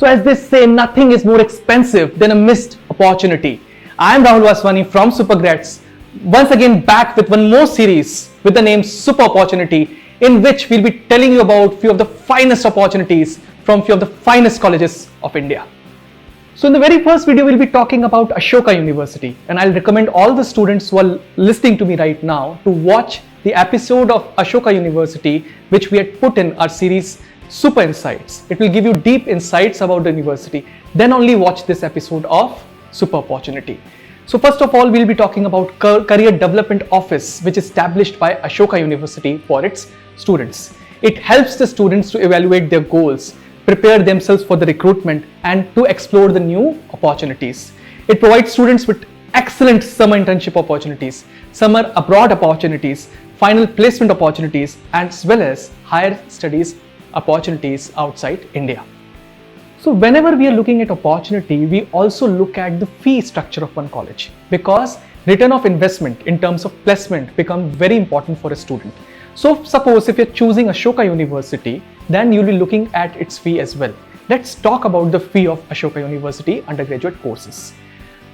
So as they say, nothing is more expensive than a missed opportunity. I am Rahul Vaswani from Supergrads, once again back with one more series with the name Super Opportunity, in which we'll be telling you about few of the finest opportunities from few of the finest colleges of India. So in the very first video, we'll be talking about Ashoka University, and I'll recommend all the students who are listening to me right now to watch the episode of Ashoka University which we had put in our series Super Insights. It will give you deep insights about the university. Then only watch this episode of Super Opportunity. So first of all, we'll be talking about Career Development Office, which is established by Ashoka University for its students. It helps the students to evaluate their goals, prepare themselves for the recruitment, and to explore the new opportunities. It provides students with excellent summer internship opportunities, summer abroad opportunities, final placement opportunities, as well as higher studies opportunities outside India. So whenever we are looking at opportunity, we also look at the fee structure of one college, because return of investment in terms of placement becomes very important for a student. So suppose if you're choosing Ashoka University, then you'll be looking at its fee as well. Let's talk about the fee of Ashoka University undergraduate courses.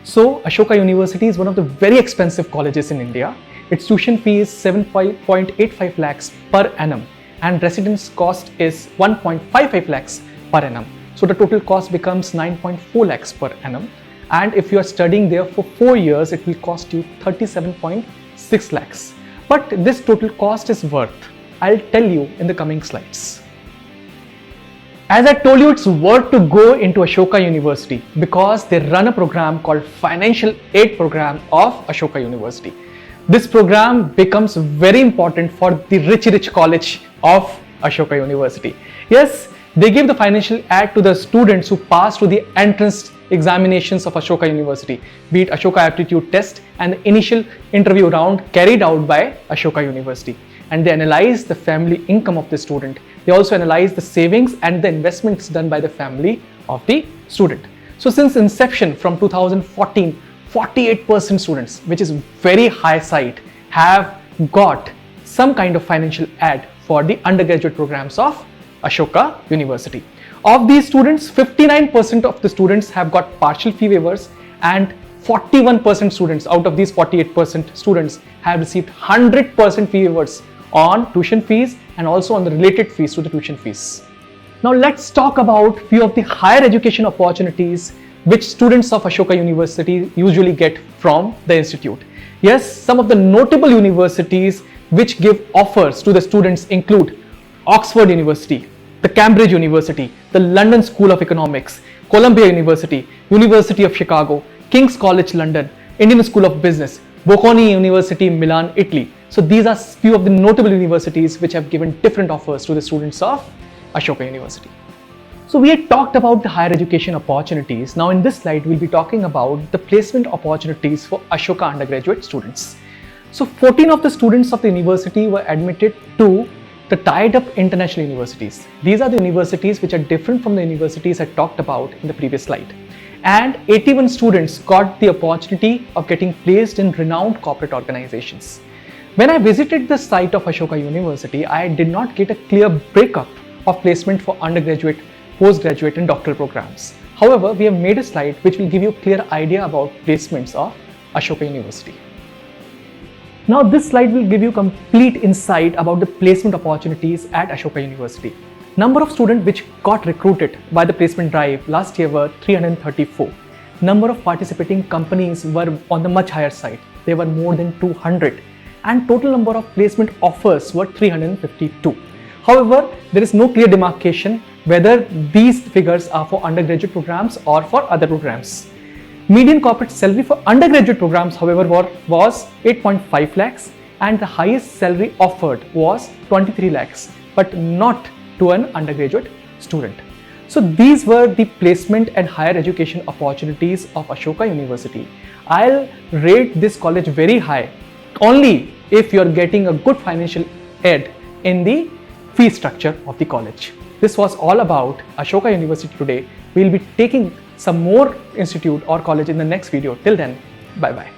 So Ashoka University is one of the very expensive colleges in India. Its tuition fee is 7.85 lakhs per annum, and residence cost is 1.55 lakhs per annum. So the total cost becomes 9.4 lakhs per annum. And if you are studying there for 4 years, it will cost you 37.6 lakhs. But this total cost is worth. I'll tell you in the coming slides. As I told you, it's worth to go into Ashoka University because they run a program called Financial Aid Program of Ashoka University. This program becomes very important for the rich college of Ashoka University. Yes, they give the financial aid to the students who pass through the entrance examinations of Ashoka University, be it Ashoka Aptitude Test and the initial interview round carried out by Ashoka University. And they analyze the family income of the student. They also analyze the savings and the investments done by the family of the student. So since inception from 2014, 48% students, which is very high side, have got some kind of financial aid for the undergraduate programs of Ashoka University. Of these students, 59% of the students have got partial fee waivers, and 41% students out of these 48% students have received 100% fee waivers on tuition fees and also on the related fees to the tuition fees. Now let's talk about few of the higher education opportunities which students of Ashoka University usually get from the institute. Yes, some of the notable universities which give offers to the students include Oxford University, the Cambridge University, the London School of Economics, Columbia University, University of Chicago, King's College London, Indian School of Business, Bocconi University, Milan, Italy. So these are few of the notable universities which have given different offers to the students of Ashoka University. So we had talked about the higher education opportunities. Now in this slide, we'll be talking about the placement opportunities for Ashoka undergraduate students. So 14 of the students of the university were admitted to the tied up international universities. These are the universities which are different from the universities I talked about in the previous slide. And 81 students got the opportunity of getting placed in renowned corporate organizations. When I visited the site of Ashoka University, I did not get a clear breakup of placement for undergraduate, postgraduate and doctoral programs. However, we have made a slide which will give you a clear idea about placements of Ashoka University. Now this slide will give you complete insight about the placement opportunities at Ashoka University. Number of students which got recruited by the placement drive last year were 334. Number of participating companies were on the much higher side. They were more than 200. And total number of placement offers were 352. However, there is no clear demarcation whether these figures are for undergraduate programs or for other programs. Median corporate salary for undergraduate programs, however, was 8.5 lakhs and the highest salary offered was 23 lakhs, but not to an undergraduate student. So these were the placement and higher education opportunities of Ashoka University. I'll rate this college very high only if you're getting a good financial aid in the fee structure of the college. This was all about Ashoka University today. We'll be taking some more institute or college in the next video. Till then, bye-bye.